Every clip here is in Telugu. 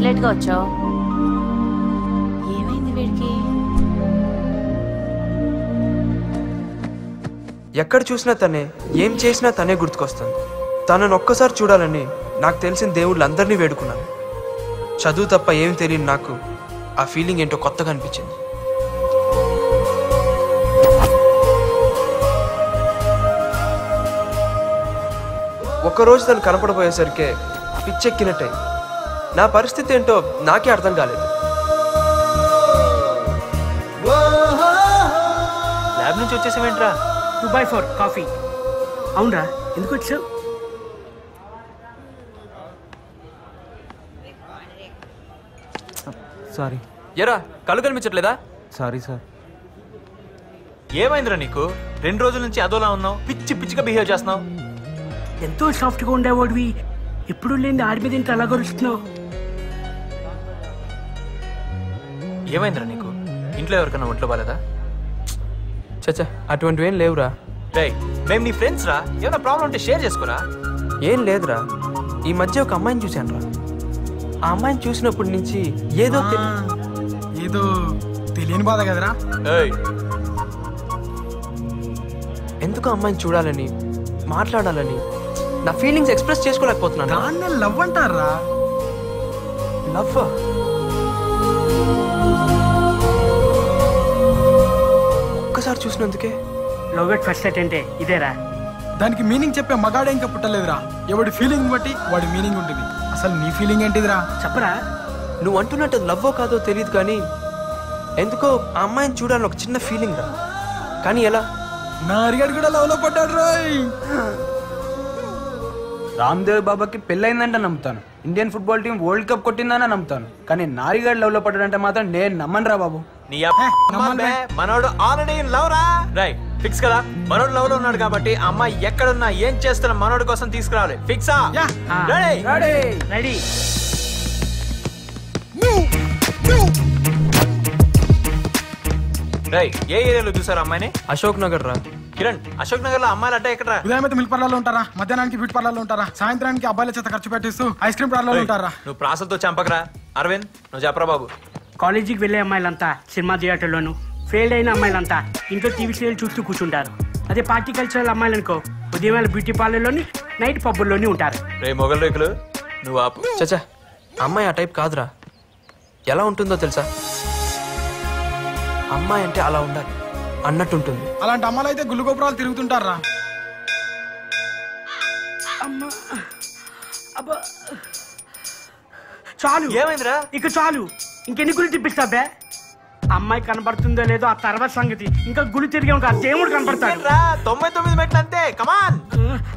లేట్గా వచ్చావు? ఏమైంది వీడికి? ఎక్కడ చూసినా తనే, ఏం చేసినా తనే గుర్తుకొస్తుంది. తనను ఒక్కసారి చూడాలని నాకు తెలిసిన దేవుళ్ళందరినీ వేడుకున్నాను. చదువు తప్ప ఏమి తెలియని నాకు ఆ ఫీలింగ్ ఏంటో కొత్తగా అనిపించింది. ఒక్కరోజు తను కనపడబోయేసరికే పిచ్చెక్కినట్టే. నా పరిస్థితి ఏంటో నాకే అర్థం కాలేదు. ల్యాబ్ నుంచి వచ్చేసావేంట్రా? 2/4 కాఫీ. అవునరా, ఎందుకు వచ్చావు? సారీ. ఎరా కళ్ళు కనిపించట్లేదా? Sorry sir. ఏమైందిరా నీకు? 2 రోజుల నుంచి అదోలా ఉన్నావు, పిచ్చి పిచ్చిగా బిహేవ్ చేస్తున్నావు. ఎంతో సాఫ్ట్గా ఉండేవాడివి, ఎప్పుడు లేని ఆడి మీద ఇంత అలా గరుస్తున్నావు. ఏమైందిరా నీకు? ఇంట్లో ఎవరికన్నా ఒంట్లో బాలేదా? చచ్చా, అటువంటివి ఏం లేవురా. రేయ్, మేము నీ ఫ్రెండ్స్ రా, ఏమైనా ప్రాబ్లం ఉంటే షేర్ చేసుకోరా. ఏం లేదురా, ఈ మధ్య ఒక అమ్మాయిని చూశాను రా. ఆ అమ్మాయిని చూసినప్పటి నుంచి ఏదో తెలియని బాధ కదరా. ఎందుకు అమ్మాయిని చూడాలని, మాట్లాడాలని నా ఫీలింగ్స్ ఎక్స్ప్రెస్ చేసుకోలేకపోతున్నాను. లవ్ అంటారా? లవ్ ఒక్కసారి చూసినందుకే లవ్ ఎట్ ఫస్ట్ సైట్ అంటే ఇదేరా? దానికి మీనింగ్ చెప్పే మగాడే ఇంకా పుట్టలేదురా. ఎవడి ఫీలింగ్ బట్టి వాడి మీనింగ్ ఉంటుంది. అసలు నీ ఫీలింగ్ ఏంటిదిరా? చెప్పరా. నువ్వు అంటున్నట్టు లవ్వో కాదో తెలియదు, కానీ ఎందుకో ఆ అమ్మాయిని చూడాలని ఒక చిన్న ఫీలింగ్ రా. కానీ ఎలా? నా అరిగాడు కూడా లవ్ లో పడ్డాడు రోయ్. రామ్దేవ్ బాబాకి పెళ్ళైందంటే నమ్ముతాను, Indian football team world cup కొట్టిందని నమ్ముతాను, కానీ నారిగాడు లవ్ లో పడ్డాడంటే మాత్రం నేను నమ్మను రా బాబు. నీ మనోడు ఆల్రెడీ లవ్ రా. రైట్, ఫిక్స్ కదా? మనోడు లవ్ లో ఉన్నాడు కాబట్టి అమ్మాయి ఎక్కడున్నా ఏం చేస్తున్నా మనోడు కోసం తీసుకురావాలి. ఫిక్సా? రెడీ. ఏ ఏరియాలో చూసారు అమ్మాయిని? అశోక్ నగర్ రా. కిరణ్, అశోక్ నగర్ లో అమ్మాయిలు అడ్డా ఎక్కడ? ఉదయం అయితే మిల్క్ పార్లర్లో ఉంటారా, మధ్యాహ్నానికి బ్యూటీ పార్లర్లో ఉంటారా, సాయంత్రానికి అబ్బాయిల చేత ఖర్చు పెట్టిస్తూ ఐస్ క్రీమ్ పార్లర్లో ఉంటారా. నువ్వు ప్రాసలతో చంపకరా. అరవింద్, నువ్వు చెప్పరా బాబు. కాలేజీకి వెళ్ళే అమ్మాయిలంతా సినిమా థియేటర్లోను, ఫెయిల్ అయిన అమ్మాయిలంతా ఇంట్లో టీవీ సీరియల్ చూస్తూ కూర్చుంటారు. అదే పార్టీ కల్చరల్ అమ్మాయిలు అనుకో, ఉదయం బ్యూటీ పార్లర్లోని, నైట్ పబ్బుల్లోని ఉంటారు. రే మొగల్ రేకులు, నువ్వు ఆపు. చచ్చా, అమ్మాయి ఆ టైప్ కాదురా. ఎలా ఉంటుందో తెలుసా? అమ్మాయి అంటే అలా ఉండాలి అన్నట్టుంటుంది. అలాంటి అమ్మాయిలు అయితే గుళ్ళు గోపురాలు తిరుగుతుంటారా. చాలు. ఏమైందిరా? ఇక చాలు. ఇంకెన్ని గుళ్ళు తిప్పిస్తాబే? అమ్మాయి కనబడుతుందో లేదో ఆ తర్వాత సంగతి. ఇంకా గుడి తిరిగి ఉంటా, దేవుడు కనపడతాడు. 99 మెట్లు అంతే. కమాన్,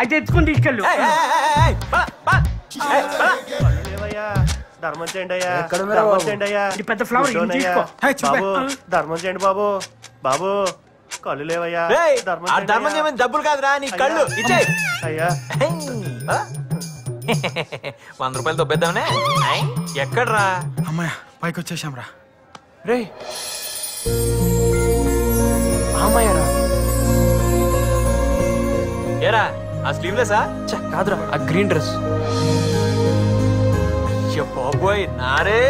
అయితే ఎత్తుకొని తీసుకెళ్ళు. ధర్మం చేయండి అయ్యా, పెద్ద ఫ్లవర్ ధర్మం చేయండి బాబు. బాబు కళ్ళు లేవయ్యా. ధర్మం చేయమని డబ్బులు కాదురా, నీ కళ్ళు ఇచ్చేయ్. అయ్యా 100 రూపాయలు దొబ్బేద్దామనే. ఎక్కడ్రా? అమ్మాయ పైకి వచ్చేసాం రా. రే అమ్మాయరా. ఏరా ఆ స్లీవ్లెసా? కాదురా, ఆ గ్రీన్ డ్రెస్. బాబోయ్ నారే,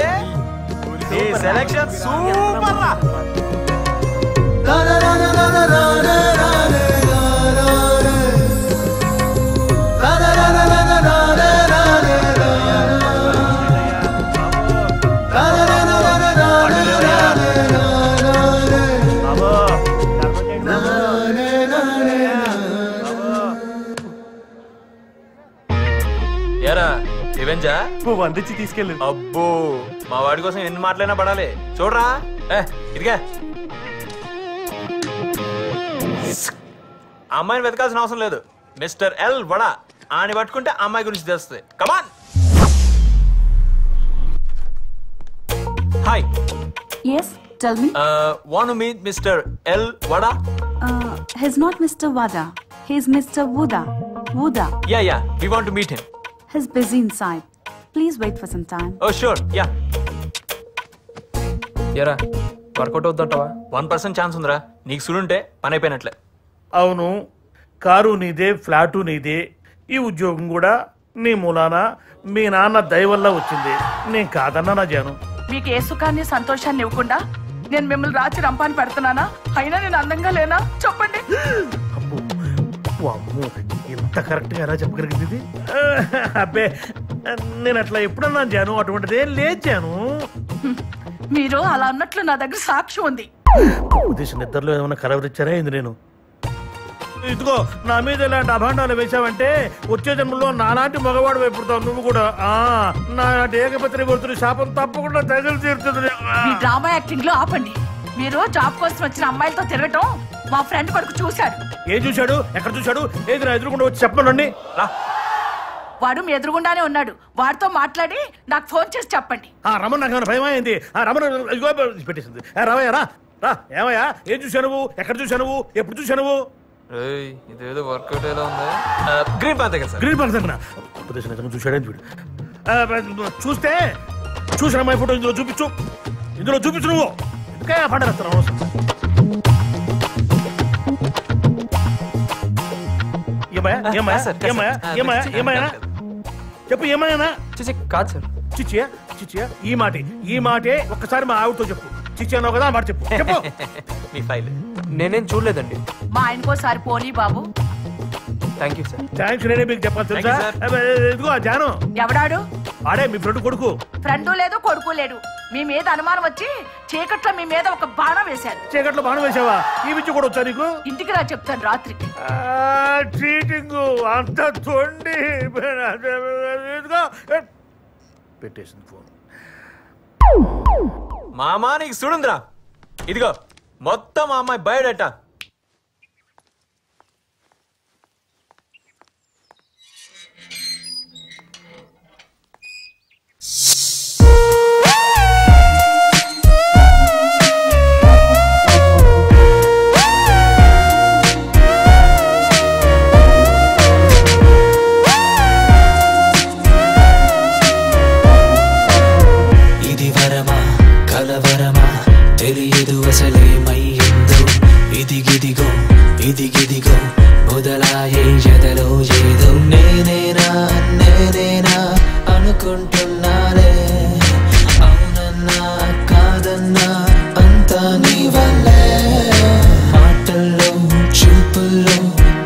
నీ సెలక్షన్ సూపర్ రా. ఏరా రివెంజా? వందించి తీసుకెళ్ళు. అబ్బో, మా వాడి కోసం ఎన్ని మాటలైనా పడాలి. చూడరా ఇదిగా, అమ్మాయిని వెతకాల్సిన అవసరం లేదు. మిస్టర్ ఎల్ వడా అని పట్టుకుంటే అమ్మాయి గురించి తెలుస్తుంది. కమాన్. Hi. Yes, tell me. Want to meet Mr. L Vada? He's not Mr. Vada. He's Mr. Wuda. Wuda. Yeah. We want to meet him. He's busy inside. Please wait for some time. Oh, sure. Yeah. ఎరా వర్కౌట్ అవుతుంటావా? 1% ఛాన్స్ ఉందిరా. నీకు సులుంటే పని అయిపోయినట్లే. అవును, కారు నీదే, ఫ్లాటు నీదే, ఈ ఉద్యోగం కూడా నీ మూలాన మీ నాన్న దయ వల్ల వచ్చింది. నేను కాదన్నా నా జాను. మీకు ఏ సుఖాన్ని సంతోషాన్ని ఇవ్వకుండా నేను మిమ్మల్ని రాచి రంపాన్ని పెడుతున్నానా? అయినా నేను అందంగా లేనా చెప్పండి. అమ్మో, ఎంత కరెక్ట్గా ఎలా చెప్పగలిగింది ఇది? అబ్బే, నేను అట్లా ఎప్పుడన్నా జాను, అటువంటిది ఏం లేదు జాను. మీరు అలా అన్నట్లు నా దగ్గర సాక్ష్యం ఉంది. ఉద్దేశం నిద్రలో ఏమైనా కలవరిచ్చారా ఏంది? నేను ఇదిగో నా మీద ఇలాంటి అభాండాలు వేసావంటే వచ్చే జన్మలో నాలాంటి మగవాడు వైపుతావు నువ్వు కూడా. నాటి ఏకపత్రి గుర్తున్న శాపం తప్పకుండా తగిలి తీరుతుంది. మీ డ్రామా యాక్టింగ్ లో ఆపండి. మీరు జాబ్ కోసం వచ్చిన అమ్మాయిలతో తిరగటం మా ఫ్రెండ్ కొడుకు చూశాడు. ఏం చూశాడు? ఎక్కడ చూశాడు? ఏది నా ఎదురుకుండా వచ్చి చెప్పనండి. వాడు మీ ఎదురుగుండానే ఉన్నాడు. వాడితో మాట్లాడి నాకు ఫోన్ చేసి చెప్పండి. రమణ నాకు ఏమైనా భయం అయింది? రమణ పెట్టేసింది. రావయ్యా రా రా. ఏమయ్యా, ఏం చూశావు నువ్వు? ఎక్కడ చూశావు నువ్వు? ఎప్పుడు చూశావు నువ్వు? ఇదేదో వర్కౌట్ ఎలా ఉంది. గ్రీన్ పార్క్ దగ్గర సార్. గ్రీన్ పార్క్ దగ్గర ఉపదేశం నిజంగా చూశాడని చూడు. చూస్తే చూసిన అమ్మాయి ఫోటో ఇందులో చూపించు. ఇందులో చూపించు. నువ్వు ఎందుకే పంట వస్తున్నావు? చెప్పు ఏమయ్యానా? కాదు సార్. చిచ్చియా చిచ్చియా ఈ మాటే ఒక్కసారి మా ఆవిడతో చెప్పు. చిచ్చి అన్నావు కదా, మాట చెప్పు. చెప్పు. మీ ఫైల్ నేనేం చూడలేదండి. మా ఆయనకోసారి పోనీ బాబు. Thank you sir. థ్యాంక్స్ నేనే మీకు చెప్పాలి తెలుసా? ఇదిగో జాను. ఎవడాడు? వాడే మీ ఫ్రెండ్ కొడుకు. ఫ్రెండు లేదు, కొడుకు లేడు. మీ మీద అనుమానం వచ్చి చీకట్లో మీ మీద ఒక బాణం వేశారు. చీకట్లో బాణం వేసావా? ఈ విద్య కూడా వచ్చా నీకు? ఇంటికి రా చెప్తాను రాత్రి. చీటింగ్ అంత తొండి పెట్టేసింది ఫోన్. మామా నీకు చూడుందిరా, ఇదిగో మొత్తం మా అమ్మాయి బయోడేటా. తెలియదు అసలేమయ్యిందో. ఇదిగిదిగో ఇదిగిదిగో మొదలాయే ఎదలో ఏదో. నేనేనా అనుకుంటున్నానే. అవునన్నా కాదన్నా అంతా నీ వల్లే. మాటల్లో చూపుల్లో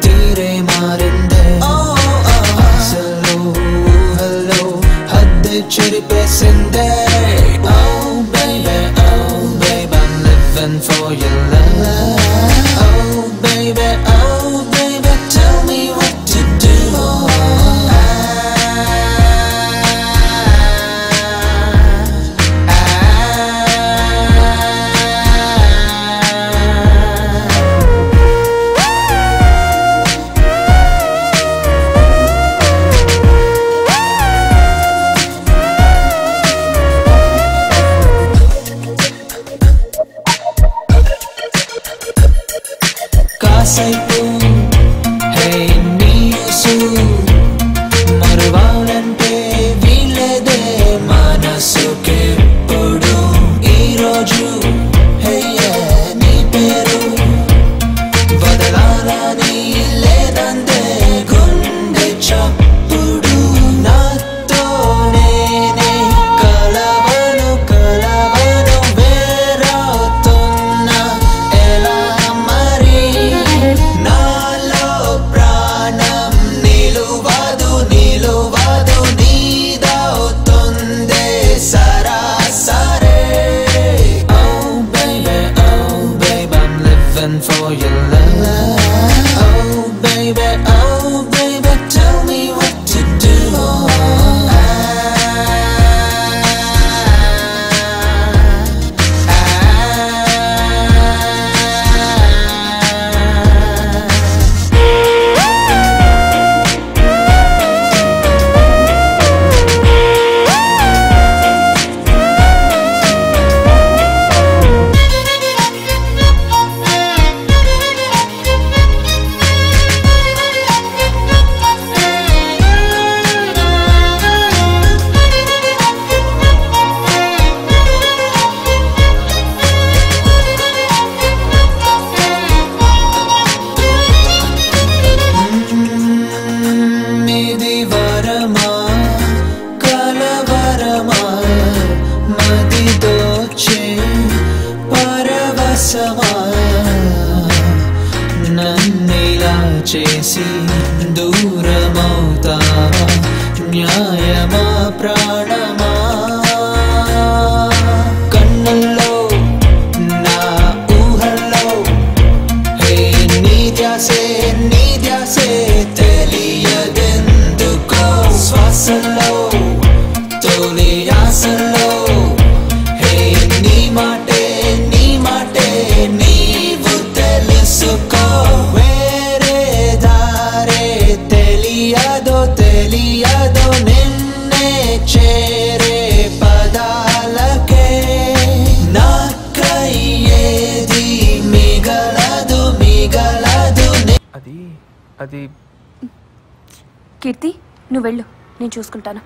తీరే మారిందే. ఆశల్లో ఊహల్లో హద్దే చెరిపేసిందే. For your love, oh baby, tell me what to do. న్యాయమా ప్రాణమా కన్నుల్లో నా ఊహల్లో హే నీ ధ్యాసే తెలియదెందుకో శ్వాసల్లో తొలి ఆశల్లో హే నీ మాటే నీవు తెలుసుకో వేరే దారే తెలియదో నిన్నే చేరే పదాలకే నాకయ్యేది మిగలదు అది కీర్తి నువ్వు వెళ్ళు, నేను చూసుకుంటాను.